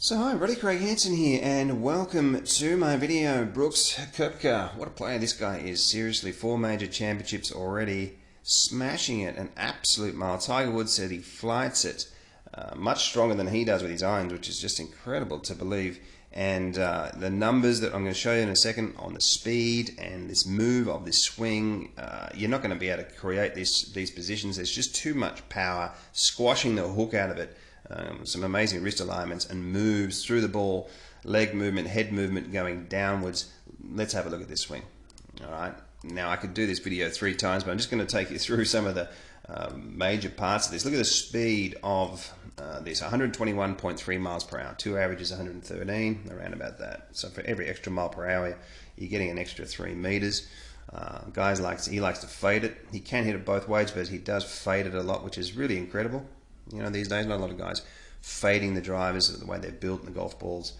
So hi everybody, Craig Hanson here and welcome to my video. Brooks Koepka, what a player this guy is. Seriously, 4 major championships already, smashing it, an absolute mile. Tiger Woods said he flights it much stronger than he does with his irons, which is just incredible to believe. And the numbers that I'm going to show you in a second on the speed and this move of this swing, you're not going to be able to create these positions. There's just too much power, squashing the hook out of it. Some amazing wrist alignments and moves through the ball, leg movement, head movement going downwards. Let's have a look at this swing. Alright, now I could do this video 3 times, but I'm just going to take you through some of the major parts of this. Look at the speed of this, 121.3 miles per hour. 2 averages 113, around about that. So for every extra mile per hour, you're getting an extra 3 meters. He likes to fade it. He can hit it both ways, but he does fade it a lot, which is really incredible. You know, these days, not a lot of guys fading the drivers the way they're built in the golf balls.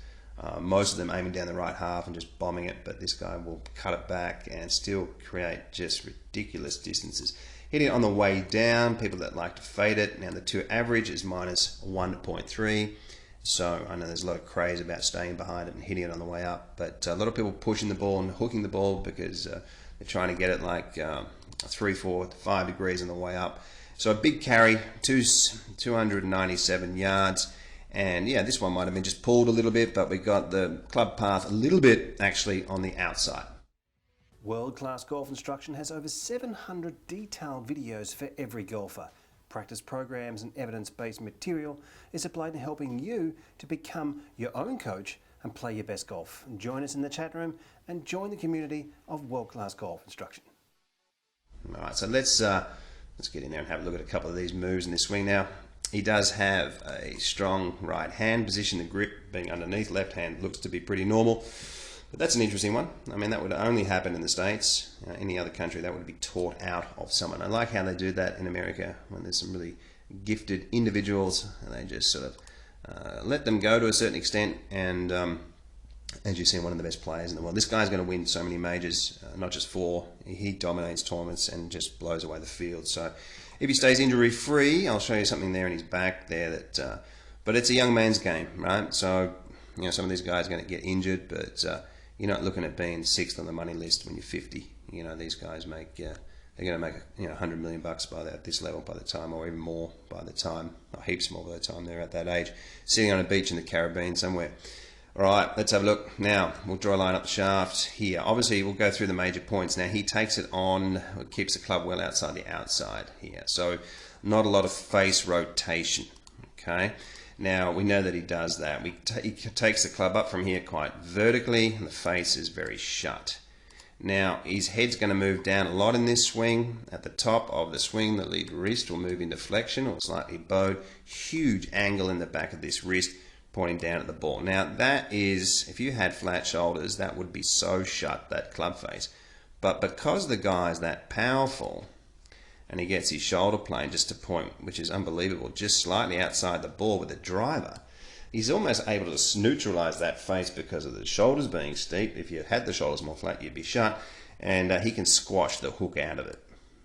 Most of them aiming down the right half and just bombing it, but this guy will cut it back and still create just ridiculous distances. Hitting it on the way down, people that like to fade it. Now the 2 average is minus 1.3. So I know there's a lot of craze about staying behind it and hitting it on the way up, but a lot of people pushing the ball and hooking the ball because they're trying to get it like 3, 4, 5 degrees on the way up. So a big carry, 297 yards, and yeah, this one might have been just pulled a little bit, but we got the club path a little bit actually on the outside. World-class golf instruction has over 700 detailed videos for every golfer. Practice programs and evidence-based material is applied in helping you to become your own coach and play your best golf. Join us in the chat room and join the community of world-class golf instruction. All right, so let's get in there and have a look at a couple of these moves in this swing now. He does have a strong right hand position. The grip being underneath, left hand looks to be pretty normal. But that's an interesting one. I mean, that would only happen in the States. Any other country, that would be taught out of someone. I like how they do that in America when there's some really gifted individuals and they just sort of let them go to a certain extent. And as you see, one of the best players in the world. This guy's going to win so many majors, not just 4. He dominates tournaments and just blows away the field. So if he stays injury free, I'll show you something there in his back there. That, but it's a young man's game, right? So you know, some of these guys are going to get injured, but you're not looking at being 6th on the money list when you're 50. You know, these guys make they're going to make $100 million by this level by the time, or even more by the time, or heaps more by the time they're at that age, sitting on a beach in the Caribbean somewhere. Alright, let's have a look. Now, we'll draw a line up the shaft here. Obviously, we'll go through the major points. Now, he takes it on, keeps the club well outside the outside here. So, not a lot of face rotation. Okay. Now, we know that he does that. He takes the club up from here quite vertically, and the face is very shut. Now, his head's going to move down a lot in this swing. At the top of the swing, the lead wrist will move into flexion or slightly bowed. Huge angle in the back of this wrist, pointing down at the ball. Now that is, if you had flat shoulders, that would be so shut, that club face. But because the guy is that powerful and he gets his shoulder plane just to point, which is unbelievable, just slightly outside the ball with a driver, he's almost able to neutralize that face because of the shoulders being steep. If you had the shoulders more flat, you'd be shut, and he can squash the hook out of it.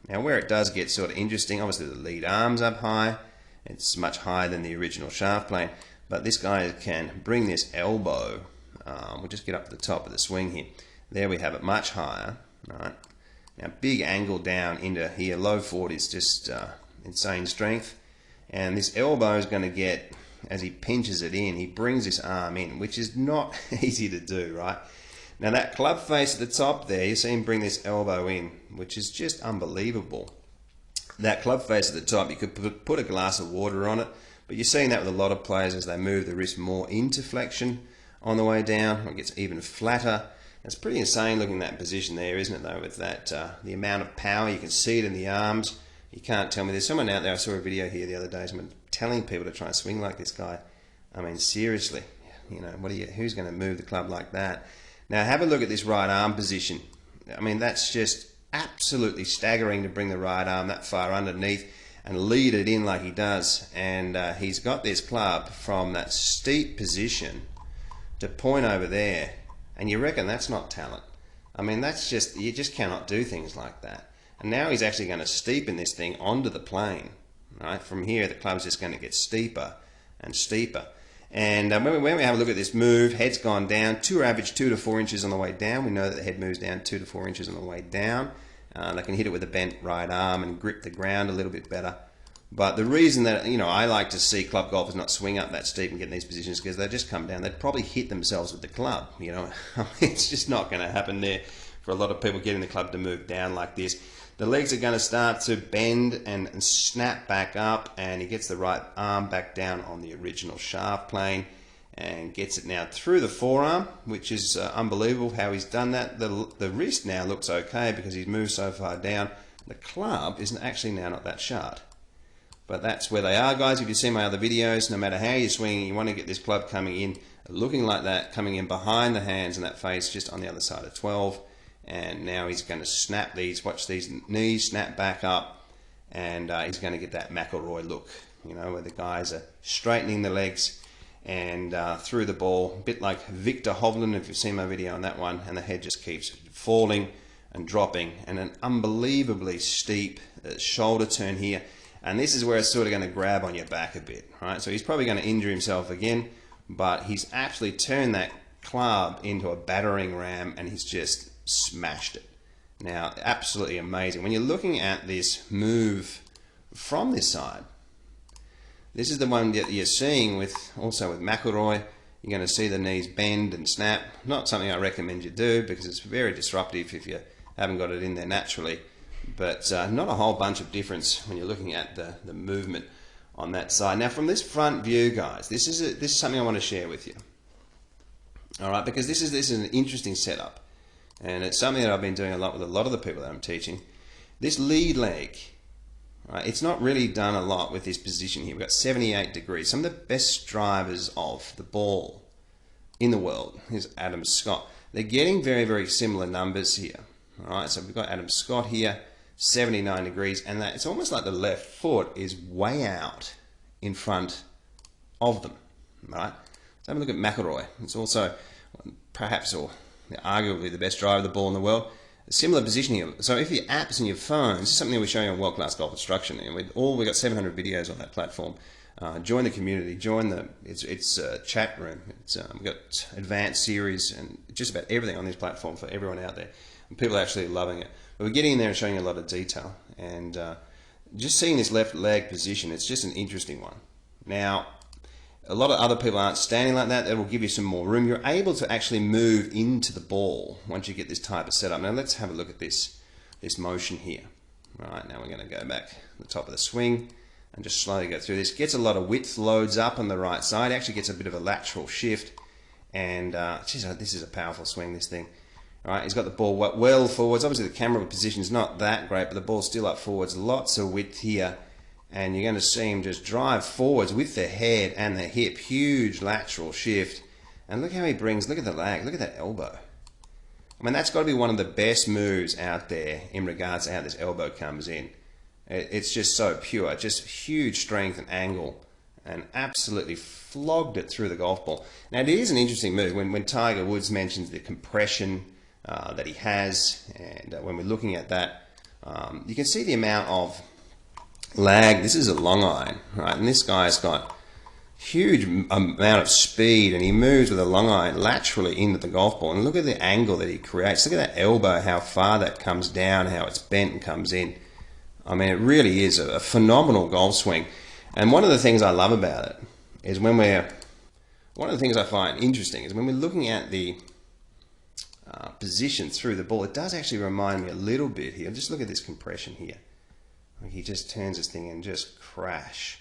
Now where it does get sort of interesting, obviously the lead arm's up high. It's much higher than the original shaft plane. But this guy can bring this elbow, we'll just get up to the top of the swing here. There we have it, much higher. Right. Now big angle down into here, low 40s, just insane strength. And this elbow is going to get, as he pinches it in, he brings this arm in, which is not easy to do, right? Now that club face at the top there, you see him bring this elbow in, which is just unbelievable. That club face at the top, you could put a glass of water on it. But you're seeing that with a lot of players as they move the wrist more into flexion on the way down. It gets even flatter. It's pretty insane looking at that position there, isn't it, though, with that the amount of power. You can see it in the arms. You can't tell me. There's someone out there, I saw a video here the other day, someone telling people to try and swing like this guy. I mean, seriously, you know, who's going to move the club like that? Now, have a look at this right arm position. I mean, that's just absolutely staggering to bring the right arm that far underneath and lead it in like he does. And he's got this club from that steep position to point over there, and you reckon that's not talent? I mean, that's just, you just cannot do things like that. And now he's actually going to steepen this thing onto the plane, right? From here, the club's just going to get steeper and steeper. And when we have a look at this move, head's gone down, tour average 2 to 4 inches on the way down. We know that the head moves down 2 to 4 inches on the way down. They can hit it with a bent right arm and grip the ground a little bit better. But the reason that, I like to see club golfers not swing up that steep and get in these positions, because they just come down, they'd probably hit themselves with the club. It's just not going to happen there for a lot of people getting the club to move down like this. The legs are going to start to bend and snap back up, and he gets the right arm back down on the original shaft plane and gets it now through the forearm, which is unbelievable how he's done that. The wrist now looks okay because he's moved so far down. The club is actually now not that sharp. But that's where they are, guys. If you see my other videos, no matter how you're swinging, you want to get this club coming in, looking like that, coming in behind the hands and that face just on the other side of 12. And now he's going to snap these, watch these knees snap back up, and he's going to get that McIlroy look, where the guys are straightening the legs and through the ball, a bit like Victor Hovland, if you've seen my video on that one, and the head just keeps falling and dropping, and an unbelievably steep shoulder turn here. And this is where it's sort of going to grab on your back a bit, right? So he's probably going to injure himself again, but he's actually turned that club into a battering ram, and he's just smashed it. Now, absolutely amazing. When you're looking at this move from this side, this is the one that you're seeing also with McIlroy. You're going to see the knees bend and snap. Not something I recommend you do because it's very disruptive if you haven't got it in there naturally. But not a whole bunch of difference when you're looking at the movement on that side. Now, from this front view, guys, this is something I want to share with you. All right, because this is an interesting setup, and it's something that I've been doing a lot with a lot of the people that I'm teaching. This lead leg, right, it's not really done a lot with this position here. We've got 78 degrees. Some of the best drivers of the ball in the world is Adam Scott. They're getting very, very similar numbers here. All right, so we've got Adam Scott here, 79 degrees, and it's almost like the left foot is way out in front of them. Right? So have a look at McIlroy. It's also perhaps or arguably the best driver of the ball in the world. A similar position here. So if your apps and your phones, this is something that we're showing on World Class Golf Instruction, and we've got 700 videos on that platform. Join the community, join it's chat room. We've got advanced series and just about everything on this platform for everyone out there. And people are actually loving it. But we're getting in there and showing you a lot of detail. And just seeing this left leg position, it's just an interesting one. Now, a lot of other people aren't standing like that. That will give you some more room. You're able to actually move into the ball once you get this type of setup. Now let's have a look at this motion here. Right, now we're going to go back to the top of the swing and just slowly go through this. Gets a lot of width, loads up on the right side. Actually gets a bit of a lateral shift. And geez, this is a powerful swing, this thing. All right, he's got the ball well forwards. Obviously the camera position is not that great, but the ball's still up forwards. Lots of width here. And you're going to see him just drive forwards with the head and the hip. Huge lateral shift. And look how he brings, look at the lag, look at that elbow. I mean, that's got to be one of the best moves out there in regards to how this elbow comes in. It's just so pure, just huge strength and angle, and absolutely flogged it through the golf ball. Now, it is an interesting move. When Tiger Woods mentions the compression that he has, and when we're looking at that, you can see the amount of lag. This is a long iron, right? And this guy's got huge amount of speed, and he moves with a long iron laterally into the golf ball. And look at the angle that he creates. Look at that elbow, how far that comes down, how it's bent and comes in. I mean, it really is a phenomenal golf swing. And one of the things I love about it is one of the things I find interesting is when we're looking at the position through the ball, it does actually remind me a little bit here. Just look at this compression here. He just turns this thing and just crash.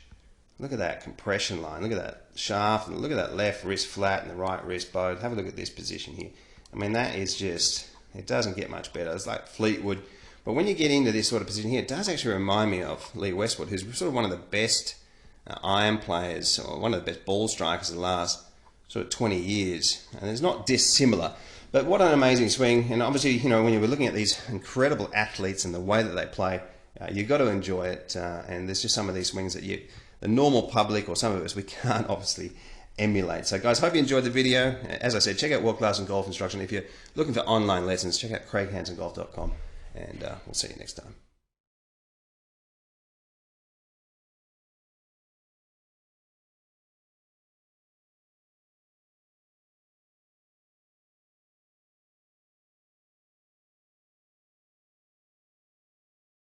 Look at that compression line. Look at that shaft. And look at that left wrist flat and the right wrist bowed. Have a look at this position here. I mean, that is just, it doesn't get much better. It's like Fleetwood. But when you get into this sort of position here, it does actually remind me of Lee Westwood, who's sort of one of the best iron players, or one of the best ball strikers of the last sort of 20 years. And it's not dissimilar. But what an amazing swing. And obviously, you know, when you were looking at these incredible athletes and the way that they play, you've got to enjoy it, and there's just some of these swings that the normal public or some of us, we can't obviously emulate. So guys, hope you enjoyed the video. As I said, check out World Class and Golf Instruction. If you're looking for online lessons, check out CraigHansonGolf.com, and we'll see you next time.